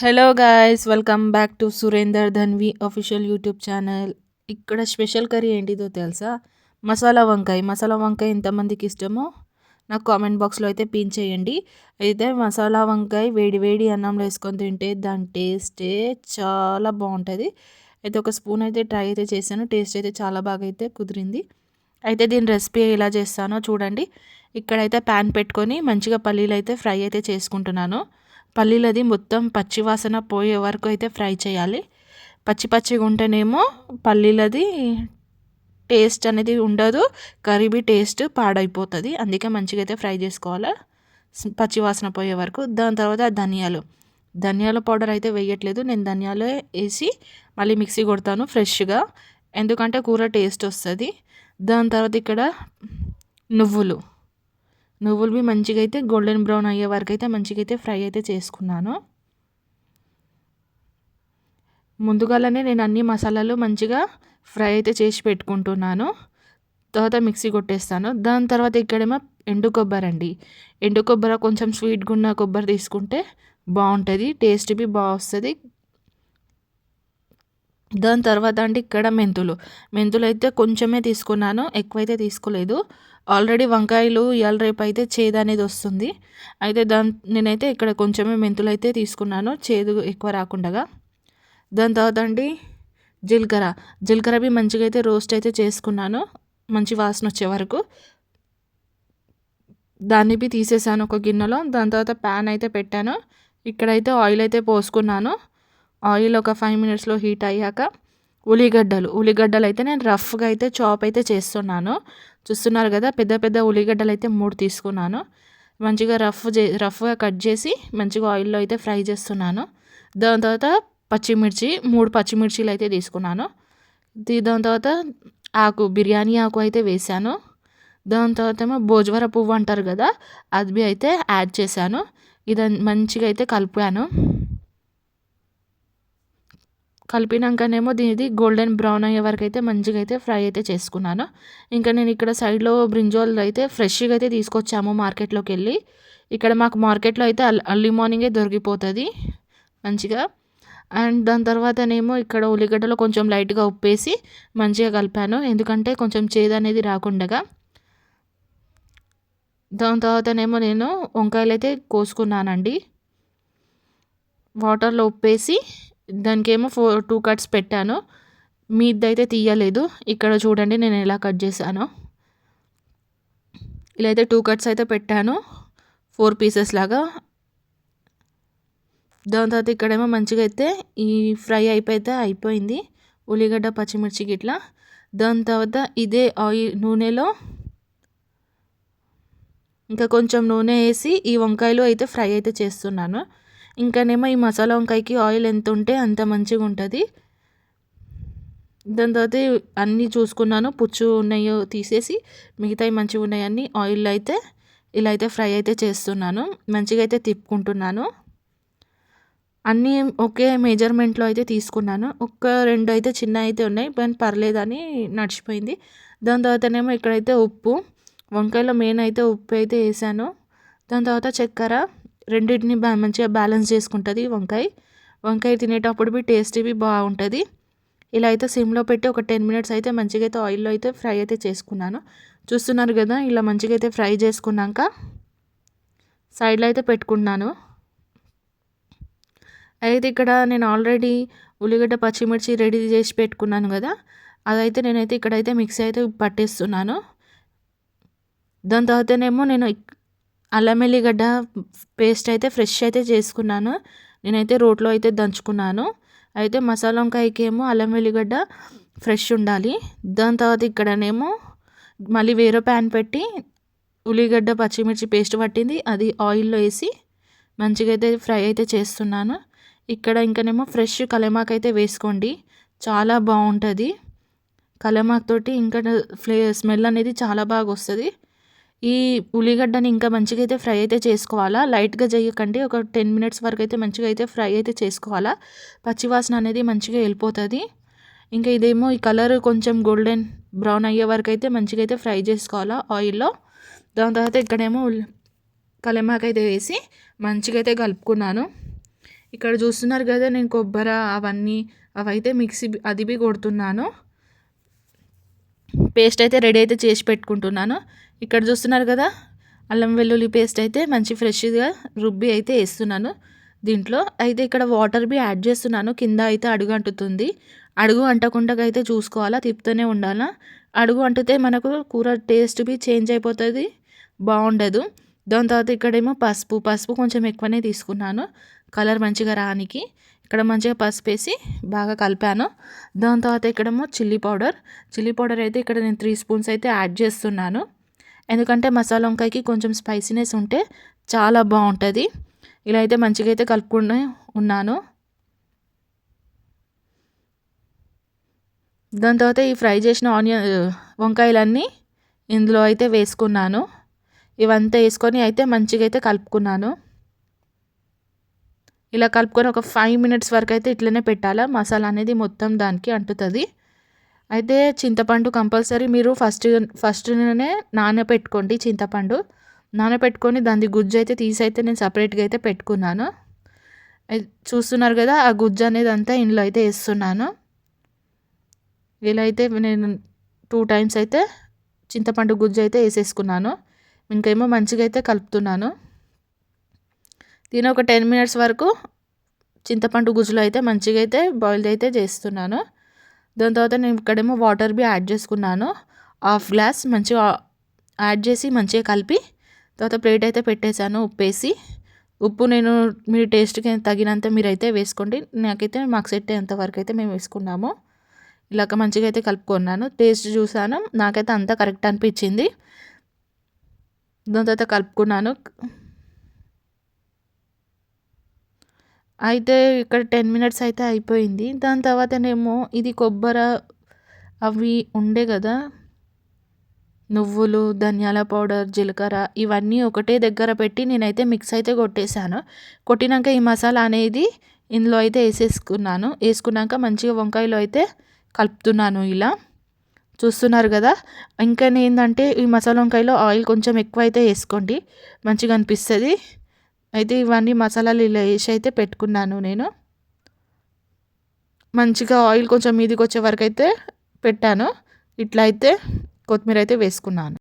Hello guys, welcome back to Surender Dhanvi official YouTube channel. ఇక్కడ special curry ఏంటిదో తెలుసా? మసాలా వంకాయ. మసాలా వంకాయ ఎంతమందికి ఇష్టమో నాకు కామెంట్ బాక్స్లో అయితే పిన్ చేయండి. అయితే మసాలా వంకాయ వేడి వేడి అన్నంలో వేసుకొని తింటే దాని టేస్టే చాలా బాగుంటుంది. అయితే ఒక స్పూన్ అయితే ట్రై అయితే చేశాను. టేస్ట్ అయితే చాలా బాగా అయితే కుదిరింది. అయితే దీని రెసిపీ ఎలా చేస్తానో చూడండి. ఇక్కడైతే ప్యాన్ పెట్టుకొని మంచిగా పల్లీలు అయితే ఫ్రై అయితే చేసుకుంటున్నాను. పల్లీలది మొత్తం పచ్చి వాసన పోయే వరకు అయితే ఫ్రై చేయాలి. పచ్చి పచ్చిగా ఉంటేనేమో పల్లీలది టేస్ట్ అనేది ఉండదు, కర్రీ టేస్ట్ పాడైపోతుంది. అందుకే మంచిగా అయితే ఫ్రై చేసుకోవాలి పచ్చి వాసన పోయే వరకు. దాని తర్వాత ధనియాల పౌడర్ అయితే వేయట్లేదు, నేను ధనియాలు వేసి మళ్ళీ మిక్సీ కొడతాను ఫ్రెష్గా, ఎందుకంటే కూర టేస్ట్ వస్తుంది. దాని తర్వాత ఇక్కడ నువ్వులు నువ్వులు మంచిగా అయితే గోల్డెన్ బ్రౌన్ అయ్యే వరకు అయితే మంచిగా అయితే ఫ్రై అయితే చేసుకున్నాను. ముందుగానే నేను అన్ని మసాలాలు మంచిగా ఫ్రై అయితే చేసి పెట్టుకుంటున్నాను. తర్వాత మిక్సీ కొట్టేస్తాను. దాని తర్వాత ఇక్కడేమో ఎండు కొబ్బరి అండి. ఎండు కొబ్బరి కొంచెం స్వీట్గా ఉన్న కొబ్బరి తీసుకుంటే బాగుంటుంది, టేస్ట్ బాగా వస్తుంది. దాని తర్వాత అంటే ఇక్కడ మెంతులు అయితే కొంచెమే తీసుకున్నాను, ఎక్కువైతే తీసుకోలేదు. ఆల్రెడీ వంకాయలు ఇవాళ రేపు అయితే చేదు అనేది వస్తుంది. అయితే నేనైతే ఇక్కడ కొంచెమే మెంతులు అయితే తీసుకున్నాను, చేదు ఎక్కువ రాకుండా. దాని తర్వాత అండి జీలకర్ర మంచిగా అయితే రోస్ట్ అయితే చేసుకున్నాను, మంచి వాసన వచ్చే వరకు. దాన్ని తీసేసాను ఒక గిన్నెలో. దాని తర్వాత ప్యాన్ అయితే పెట్టాను. ఇక్కడైతే ఆయిల్ అయితే పోసుకున్నాను. ఆయిల్ ఒక 5 మినిట్స్లో హీట్ అయ్యాక ఉల్లిగడ్డలు అయితే నేను రఫ్గా అయితే చాప్ అయితే చేస్తున్నాను. చూస్తున్నారు కదా, పెద్ద పెద్ద ఉల్లిగడ్డలు అయితే 3 తీసుకున్నాను. మంచిగా రఫ్గా కట్ చేసి మంచిగా ఆయిల్లో అయితే ఫ్రై చేస్తున్నాను. దాని తర్వాత పచ్చిమిర్చి 3 పచ్చిమిర్చీలు అయితే తీసుకున్నాను. దాని తర్వాత బిర్యానీ ఆకు అయితే వేసాను. దాని తర్వాత ఏమో భోజవర పువ్వు అంటారు కదా, అది అయితే యాడ్ చేశాను. మంచిగా అయితే కలిపినాకనేమో దీనిది గోల్డెన్ బ్రౌన్ అయ్యే వరకు అయితే మంచిగా అయితే ఫ్రై అయితే చేసుకున్నాను. ఇంకా నేను ఇక్కడ సైడ్లో బ్రింజాల్ అయితే ఫ్రెష్గా అయితే తీసుకొచ్చాము మార్కెట్లోకి వెళ్ళి. ఇక్కడ మాకు మార్కెట్లో అయితే అర్లీ మార్నింగే దొరికిపోతుంది మంచిగా. అండ్ దాని తర్వాతనేమో ఇక్కడ ఉల్లిగడ్డలో కొంచెం లైట్గా ఉప్పేసి మంచిగా కలిపాను, ఎందుకంటే కొంచెం చేదు అనేది రాకుండా. దాని తర్వాతనేమో నేను వంకాయలు అయితే కోసుకున్నానండి. వాటర్లో ఉప్పేసి దానికేమో 2 కట్స్ పెట్టాను, మీదైతే తీయలేదు. ఇక్కడ చూడండి నేను ఎలా కట్ చేశానో. ఇలా అయితే 2 కట్స్ అయితే పెట్టాను, 4 పీసెస్ లాగా. దాని తర్వాత ఇక్కడేమో మంచిగా అయితే ఈ ఫ్రై అయిపోయింది ఉల్లిగడ్డ పచ్చిమిర్చి గిట్లా. దాని తర్వాత ఇదే నూనెలో ఇంకా కొంచెం నూనె వేసి ఈ వంకాయలు అయితే ఫ్రై అయితే చేస్తున్నాను. ఇంకానేమో ఈ మసాలా వంకాయకి ఆయిల్ ఎంత ఉంటే అంత మంచిగా ఉంటుంది. దాని తర్వాత అన్నీ చూసుకున్నాను, పుచ్చు ఉన్నాయో తీసేసి మిగతాయి మంచిగా ఉన్నాయన్నీ ఆయిల్లో అయితే ఇలా అయితే ఫ్రై అయితే చేస్తున్నాను. మంచిగా అయితే తిప్పుకుంటున్నాను. అన్నీ ఒకే మెజర్మెంట్లో అయితే తీసుకున్నాను. 2 అయితే చిన్న అయితే ఉన్నాయి, కానీ పర్లేదని నడిచిపోయింది. దాని తర్వాతనేమో ఇక్కడైతే ఉప్పు, వంకాయలో మెయిన్ అయితే ఉప్పు అయితే వేసాను. దాని తర్వాత చక్కెర, రెండింటిని మంచిగా బ్యాలెన్స్ చేసుకుంటుంది వంకాయ తినేటప్పుడు టేస్ట్ బాగుంటుంది. ఇలా అయితే సిమ్లో పెట్టి ఒక 10 మినిట్స్ అయితే మంచిగా అయితే ఆయిల్లో అయితే ఫ్రై అయితే చేసుకున్నాను. చూస్తున్నారు కదా, ఇలా మంచిగా అయితే ఫ్రై చేసుకున్నాక సైడ్లో అయితే పెట్టుకున్నాను. అయితే ఇక్కడ నేను ఆల్రెడీ ఉల్లిగడ్డ పచ్చిమిర్చి రెడీ చేసి పెట్టుకున్నాను కదా, అదైతే నేనైతే ఇక్కడైతే మిక్సీ అయితే పట్టేస్తున్నాను. దాని తర్వాతనేమో నేను అల్లం వెల్లిగడ్డ పేస్ట్ అయితే ఫ్రెష్ అయితే చేసుకున్నాను, నేనైతే రోట్లో అయితే దంచుకున్నాను. అయితే మసాలా వంకాయకి ఏమో అల్లం వెల్లిగడ్డ ఫ్రెష్ ఉండాలి. దాని తర్వాత ఇక్కడనేమో మళ్ళీ వేరే ప్యాన్ పెట్టి ఉల్లిగడ్డ పచ్చిమిర్చి పేస్ట్ పట్టింది అది ఆయిల్లో వేసి మంచిగా అయితే ఫ్రై అయితే చేస్తున్నాను. ఇక్కడ ఇంకనేమో ఫ్రెష్ కలమాకు అయితే వేసుకోండి, చాలా బాగుంటుంది. కలమాకు తోటి ఇంకా స్మెల్ అనేది చాలా బాగా వస్తుంది. ఈ ఉల్లిగడ్డని ఇంకా మంచిగా అయితే ఫ్రై అయితే చేసుకోవాలా, లైట్గా చేయకండి. ఒక 10 మినిట్స్ వరకు అయితే మంచిగా అయితే ఫ్రై అయితే చేసుకోవాలా, పచ్చివాసన అనేది మంచిగా వెళ్ళిపోతుంది. ఇంకా ఇదేమో ఈ కలర్ కొంచెం గోల్డెన్ బ్రౌన్ అయ్యే వరకు అయితే మంచిగా అయితే ఫ్రై చేసుకోవాలా ఆయిల్లో. దాని తర్వాత ఇక్కడేమో కలమాకు అయితే వేసి మంచిగా అయితే కలుపుకున్నాను. ఇక్కడ చూస్తున్నారు కదా, నేను కొబ్బరి అవైతే మిక్సీ అది కొడుతున్నాను. పేస్ట్ అయితే రెడీ అయితే చేసి పెట్టుకుంటున్నాను. ఇక్కడ చూస్తున్నారు కదా, అల్లం వెల్లుల్లి పేస్ట్ అయితే మంచి ఫ్రెష్గా రుబ్బి అయితే వేస్తున్నాను దీంట్లో. అయితే ఇక్కడ వాటర్ యాడ్ చేస్తున్నాను. కింద అయితే అడుగు అంటుతుంది. అడుగు అంటకుండా అయితే చూసుకోవాలా, తిప్పుతూనే ఉండాలా. అడుగు అంటితే మనకు కూర టేస్ట్ చేంజ్ అయిపోతుంది, బాగుండదు. దాని తర్వాత ఇక్కడేమో పసుపు కొంచెం ఎక్కువనే తీసుకున్నాను కలర్ మంచిగా రానికి. ఇక్కడ మంచిగా పసుపు వేసి బాగా కలిపాను. దాని తర్వాత ఇక్కడేమో చిల్లీ పౌడర్ అయితే ఇక్కడ నేను 3 స్పూన్స్ అయితే యాడ్ చేస్తున్నాను. ఎందుకంటే మసాలా వంకాయకి కొంచెం స్పైసీనెస్ ఉంటే చాలా బాగుంటుంది. ఇలా అయితే మంచిగా అయితే కలుపుకుంటూ ఉన్నాను. దాని తర్వాత ఈ ఫ్రై చేసిన వంకాయలన్నీ ఇందులో అయితే వేసుకున్నాను. ఇవంతా వేసుకొని అయితే మంచిగా అయితే కలుపుకున్నాను. ఇలా కలుపుకొని ఒక 5 మినిట్స్ వరకు అయితే ఇట్లనే పెట్టాలా, మసాలా అనేది మొత్తం దానికి అంటుతుంది. అయితే చింతపండు కంపల్సరీ మీరు ఫస్ట్నే నానబెట్టుకోండి. చింతపండు నానబెట్టుకొని దాని గుజ్జు అయితే తీసి అయితే నేను సపరేట్గా అయితే పెట్టుకున్నాను. చూస్తున్నారు కదా, ఆ గుజ్జు అనేది అంతా ఇందులో అయితే వేస్తున్నాను. ఇలా అయితే నేను 2 టైమ్స్ అయితే చింతపండు గుజ్జు అయితే వేసేసుకున్నాను. ఇంకేమో మంచిగా అయితే కలుపుతున్నాను. దీని ఒక 10 మినిట్స్ వరకు చింతపండు గుజ్జులో అయితే మంచిగా అయితే బాయిల్ అయితే చేస్తున్నాను. దాని తర్వాత నేను ఇక్కడేమో వాటర్ యాడ్ చేసుకున్నాను. 1/2 గ్లాస్ మంచిగా యాడ్ చేసి మంచిగా కలిపి తర్వాత ప్లేట్ అయితే పెట్టేశాను ఉప్పేసి. ఉప్పు నేను మీ టేస్ట్కి తగినంత మీరైతే వేసుకోండి. మాకు సెట్ అయ్యేంత వరకు అయితే మేము వేసుకున్నాము. ఇలాగ మంచిగా అయితే కలుపుకున్నాను. టేస్ట్ చూసాను, నాకైతే అంతా కరెక్ట్ అనిపించింది. దాని తర్వాత కలుపుకున్నాను. అయితే ఇక్కడ 10 మినిట్స్ అయితే అయిపోయింది. దాని తర్వాతనేమో ఇది కొబ్బరి అవి ఉండే కదా, నువ్వులు, ధనియాల పౌడర్, జీలకర్ర ఇవన్నీ ఒకటే దగ్గర పెట్టి నేనైతే మిక్స్ అయితే కొట్టేశాను. కొట్టినాక ఈ మసాలా అనేది ఇందులో అయితే వేసుకున్నాక మంచిగా వంకాయలో అయితే కలుపుతున్నాను. ఇలా చూస్తున్నారు కదా. ఇంకా ఏంటంటే ఈ మసాలా వంకాయలో ఆయిల్ కొంచెం ఎక్కువ అయితే వేసుకోండి, మంచిగా అనిపిస్తుంది. అయితే ఇవన్నీ మసాలాలు ఇలా వేసి అయితే పెట్టుకున్నాను నేను. మంచిగా ఆయిల్ కొంచెం మీదికి వచ్చే వరకు అయితే పెట్టాను. ఇట్లా అయితే కొత్తిమీర అయితే వేసుకున్నాను.